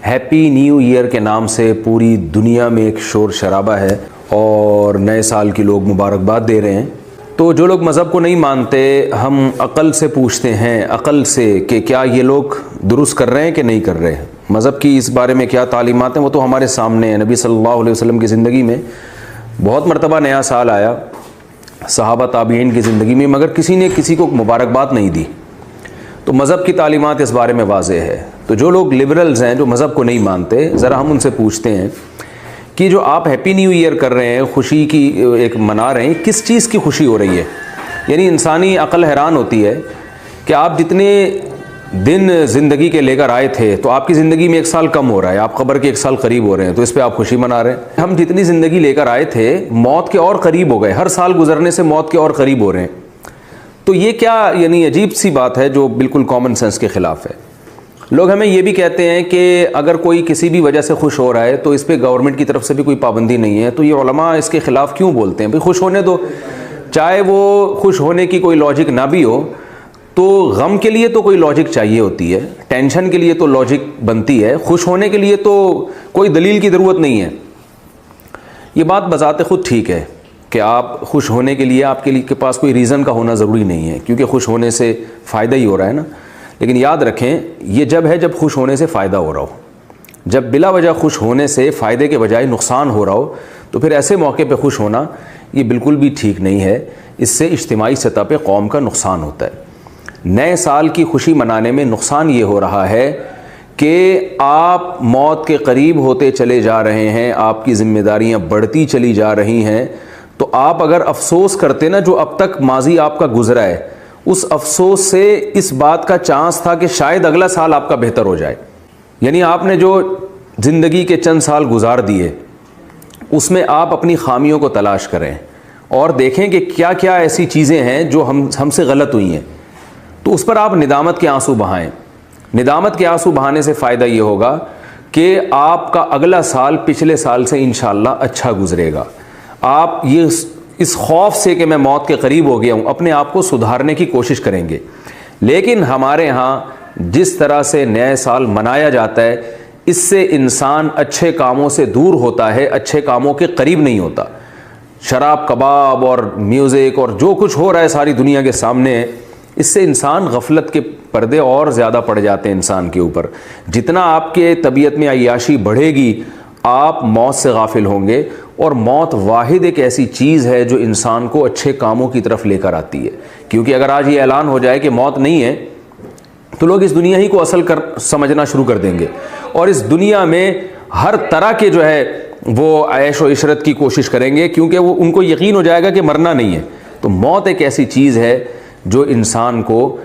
Happy new year کے نام سے پوری دنیا میں ایک شور شرابہ ہے اور نئے سال کی لوگ مبارکباد دے رہے ہیں. تو جو لوگ مذہب کو نہیں مانتے، ہم عقل سے پوچھتے ہیں، عقل سے، کہ کیا یہ لوگ درست کر رہے ہیں کہ نہیں کر رہے ہیں. مذہب کی اس بارے میں کیا تعلیمات ہیں وہ تو ہمارے سامنے ہیں. نبی صلی اللہ علیہ وسلم کی زندگی میں بہت مرتبہ نیا سال آیا، صحابہ تابعین کی زندگی میں، مگر کسی نے کسی کو مبارکباد نہیں دی. تو مذہب کی تعلیمات اس بارے میں واضح ہے. تو جو لوگ لبرلز ہیں، جو مذہب کو نہیں مانتے، ذرا ہم ان سے پوچھتے ہیں کہ جو آپ ہیپی نیو ایئر کر رہے ہیں، خوشی کی ایک منا رہے ہیں، کس چیز کی خوشی ہو رہی ہے؟ یعنی انسانی عقل حیران ہوتی ہے کہ آپ جتنے دن زندگی کے لے کر آئے تھے تو آپ کی زندگی میں 1 سال کم ہو رہا ہے، آپ قبر کے 1 سال قریب ہو رہے ہیں، تو اس پہ آپ خوشی منا رہے ہیں. ہم جتنی زندگی لے کر آئے تھے موت کے اور قریب ہو گئے، ہر سال گزرنے سے موت کے اور قریب ہو رہے ہیں. تو یہ کیا یعنی عجیب سی بات ہے جو بالکل کامن سینس کے خلاف ہے. لوگ ہمیں یہ بھی کہتے ہیں کہ اگر کوئی کسی بھی وجہ سے خوش ہو رہا ہے تو اس پہ گورنمنٹ کی طرف سے بھی کوئی پابندی نہیں ہے، تو یہ علماء اس کے خلاف کیوں بولتے ہیں؟ بھئی خوش ہونے دو، چاہے وہ خوش ہونے کی کوئی لاجک نہ بھی ہو، تو غم کے لیے تو کوئی لاجک چاہیے ہوتی ہے، ٹینشن کے لیے تو لاجک بنتی ہے، خوش ہونے کے لیے تو کوئی دلیل کی ضرورت نہیں ہے. یہ بات بذات خود ٹھیک ہے کہ آپ خوش ہونے کے لیے آپ کے پاس کوئی ریزن کا ہونا ضروری نہیں ہے، کیونکہ خوش ہونے سے فائدہ ہی ہو رہا ہے نا. لیکن یاد رکھیں، یہ جب ہے جب خوش ہونے سے فائدہ ہو رہا ہو. جب بلا وجہ خوش ہونے سے فائدے کے بجائے نقصان ہو رہا ہو تو پھر ایسے موقع پہ خوش ہونا یہ بالکل بھی ٹھیک نہیں ہے. اس سے اجتماعی سطح پہ قوم کا نقصان ہوتا ہے. نئے سال کی خوشی منانے میں نقصان یہ ہو رہا ہے کہ آپ موت کے قریب ہوتے چلے جا رہے ہیں، آپ کی ذمہ داریاں بڑھتی چلی جا رہی ہیں. تو آپ اگر افسوس کرتے نا جو اب تک ماضی آپ کا گزرا ہے، اس افسوس سے اس بات کا چانس تھا کہ شاید اگلا سال آپ کا بہتر ہو جائے. یعنی آپ نے جو زندگی کے چند سال گزار دیے اس میں آپ اپنی خامیوں کو تلاش کریں اور دیکھیں کہ کیا کیا ایسی چیزیں ہیں جو ہم سے غلط ہوئی ہیں، تو اس پر آپ ندامت کے آنسو بہائیں. ندامت کے آنسو بہانے سے فائدہ یہ ہوگا کہ آپ کا اگلا سال پچھلے سال سے انشاءاللہ اچھا گزرے گا. آپ یہ اس خوف سے کہ میں موت کے قریب ہو گیا ہوں اپنے آپ کو سدھارنے کی کوشش کریں گے. لیکن ہمارے ہاں جس طرح سے نئے سال منایا جاتا ہے، اس سے انسان اچھے کاموں سے دور ہوتا ہے، اچھے کاموں کے قریب نہیں ہوتا. شراب کباب اور میوزک اور جو کچھ ہو رہا ہے ساری دنیا کے سامنے، اس سے انسان غفلت کے پردے اور زیادہ پڑ جاتے ہیں انسان کے اوپر. جتنا آپ کے طبیعت میں عیاشی بڑھے گی آپ موت سے غافل ہوں گے. اور موت واحد ایک ایسی چیز ہے جو انسان کو اچھے کاموں کی طرف لے کر آتی ہے. کیونکہ اگر آج یہ اعلان ہو جائے کہ موت نہیں ہے تو لوگ اس دنیا ہی کو اصل سمجھنا شروع کر دیں گے، اور اس دنیا میں ہر طرح کے جو ہے وہ عیش و عشرت کی کوشش کریں گے، کیونکہ وہ ان کو یقین ہو جائے گا کہ مرنا نہیں ہے. تو موت ایک ایسی چیز ہے جو انسان کو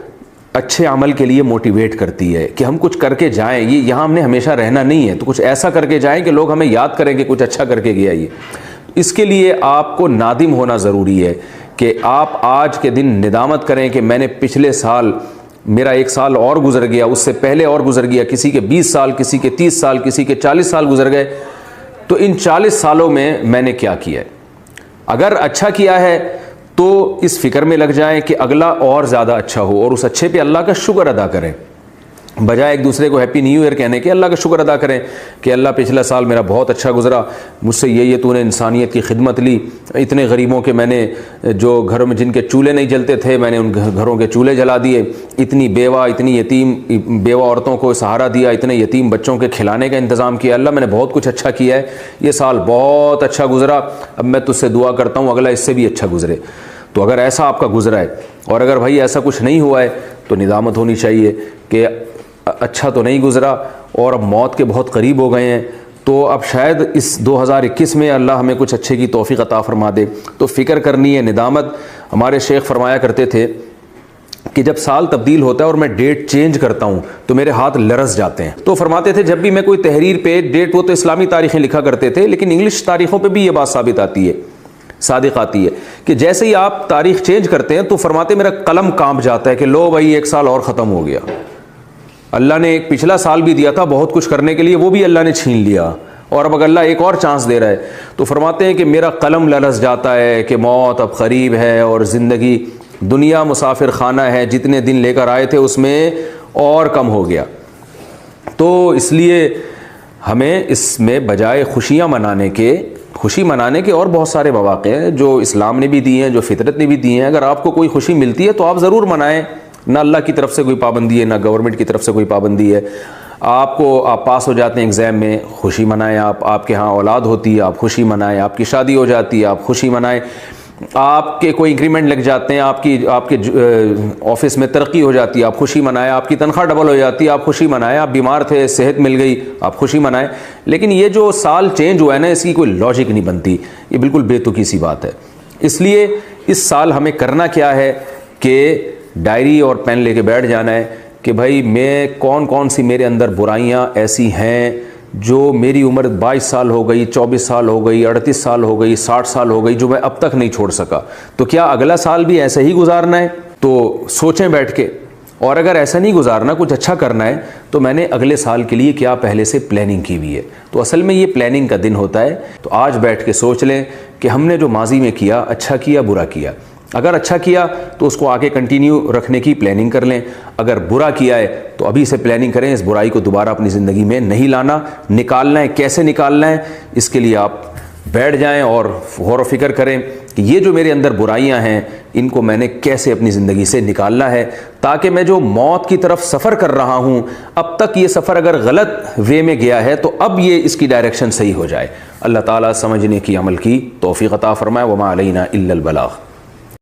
اچھے عمل کے لیے موٹیویٹ کرتی ہے کہ ہم کچھ کر کے جائیں. یہ یہاں ہم نے ہمیشہ رہنا نہیں ہے، تو کچھ ایسا کر کے جائیں کہ لوگ ہمیں یاد کریں کہ کچھ اچھا کر کے گیا. یہ اس کے لیے آپ کو نادم ہونا ضروری ہے کہ آپ آج کے دن ندامت کریں کہ میں نے پچھلے سال، میرا 1 سال اور گزر گیا، اس سے پہلے اور گزر گیا، کسی کے 20 سال، کسی کے 30 سال، کسی کے 40 سال گزر گئے. تو ان 40 سالوں میں نے کیا کیا ہے؟ اگر اچھا کیا ہے تو اس فکر میں لگ جائیں کہ اگلا اور زیادہ اچھا ہو، اور اس اچھے پہ اللہ کا شکر ادا کریں. بجائے ایک دوسرے کو ہیپی نیو ایئر کہنے کے اللہ کا شکر ادا کریں کہ اللہ پچھلا سال میرا بہت اچھا گزرا، مجھ سے یہ تو نے انسانیت کی خدمت لی، اتنے غریبوں کے میں نے، جو گھروں میں جن کے چولہے نہیں جلتے تھے میں نے ان گھروں کے چولہے جلا دیے، اتنی بیوہ، اتنی یتیم بیوہ عورتوں کو سہارا دیا، اتنے یتیم بچوں کے کھلانے کا انتظام کیا. اللہ میں نے بہت کچھ اچھا کیا ہے، یہ سال بہت اچھا گزرا، اب میں تجھ سے دعا کرتا ہوں اگلا اس سے بھی اچھا گزرے. تو اگر ایسا آپ کا گزرا ہے، اور اگر بھائی ایسا کچھ نہیں ہوا ہے، تو ندامت ہونی چاہیے کہ اچھا تو نہیں گزرا اور اب موت کے بہت قریب ہو گئے ہیں، تو اب شاید اس 2021 میں اللہ ہمیں کچھ اچھے کی توفیق عطا فرما دے. تو فکر کرنی ہے، ندامت. ہمارے شیخ فرمایا کرتے تھے کہ جب سال تبدیل ہوتا ہے اور میں ڈیٹ چینج کرتا ہوں تو میرے ہاتھ لرز جاتے ہیں. تو فرماتے تھے جب بھی میں کوئی تحریر پہ ڈیٹ، وہ تو اسلامی تاریخیں لکھا کرتے تھے لیکن انگلش تاریخوں پہ بھی یہ بات ثابت آتی ہے، صادق آتی ہے کہ جیسے ہی آپ تاریخ چینج کرتے ہیں تو فرماتے میرا قلم کانپ جاتا ہے کہ لو بھائی 1 سال اور ختم ہو گیا. اللہ نے ایک پچھلا سال بھی دیا تھا بہت کچھ کرنے کے لیے، وہ بھی اللہ نے چھین لیا، اور اب اللہ ایک اور چانس دے رہا ہے. تو فرماتے ہیں کہ میرا قلم لرز جاتا ہے کہ موت اب قریب ہے اور زندگی دنیا مسافر خانہ ہے، جتنے دن لے کر آئے تھے اس میں اور کم ہو گیا. تو اس لیے ہمیں اس میں بجائے خوشیاں منانے کے، خوشی منانے کے اور بہت سارے مواقع ہیں جو اسلام نے بھی دیے ہیں، جو فطرت نے بھی دیے ہیں. اگر آپ کو کوئی خوشی ملتی ہے تو آپ ضرور منائیں. نہ اللہ کی طرف سے کوئی پابندی ہے، نہ گورنمنٹ کی طرف سے کوئی پابندی ہے. آپ پاس ہو جاتے ہیں ایگزام میں، خوشی منائیں. آپ کے ہاں اولاد ہوتی ہے، آپ خوشی منائیں. آپ کی شادی ہو جاتی ہے، آپ خوشی منائیں. آپ کے کوئی انکریمنٹ لگ جاتے ہیں، آپ کے آفس میں ترقی ہو جاتی ہے، آپ خوشی منائیں. آپ کی تنخواہ ڈبل ہو جاتی ہے، آپ خوشی منائیں. آپ بیمار تھے، صحت مل گئی، آپ خوشی منائیں. لیکن یہ جو سال چینج ہوا ہے نا، اس کی کوئی لاجک نہیں بنتی. یہ بالکل بے تکی سی بات ہے. اس لیے اس سال ہمیں کرنا کیا ہے کہ ڈائری اور پین لے کے بیٹھ جانا ہے کہ بھائی میں کون سی میرے اندر برائیاں ایسی ہیں جو میری عمر 22 سال ہو گئی، 24 سال ہو گئی، 38 سال ہو گئی، 60 سال ہو گئی، جو میں اب تک نہیں چھوڑ سکا. تو کیا اگلا سال بھی ایسے ہی گزارنا ہے؟ تو سوچیں بیٹھ کے. اور اگر ایسا نہیں گزارنا، کچھ اچھا کرنا ہے، تو میں نے اگلے سال کے لیے کیا پہلے سے پلاننگ کی ہوئی ہے. تو اصل میں یہ پلاننگ کا دن ہوتا ہے. تو آج بیٹھ کے سوچ لیں کہ ہم نے جو ماضی میں کیا، اچھا کیا برا کیا. اگر اچھا کیا تو اس کو آگے کنٹینیو رکھنے کی پلاننگ کر لیں. اگر برا کیا ہے تو ابھی سے پلاننگ کریں، اس برائی کو دوبارہ اپنی زندگی میں نہیں لانا. نکالنا ہے، کیسے نکالنا ہے، اس کے لیے آپ بیٹھ جائیں اور غور و فکر کریں کہ یہ جو میرے اندر برائیاں ہیں، ان کو میں نے کیسے اپنی زندگی سے نکالنا ہے، تاکہ میں جو موت کی طرف سفر کر رہا ہوں، اب تک یہ سفر اگر غلط وے میں گیا ہے تو اب یہ اس کی ڈائریکشن صحیح ہو جائے. اللہ تعالیٰ سمجھنے کی، عمل کی توفیق عطا فرمائے. وما علینا الا البلاغ.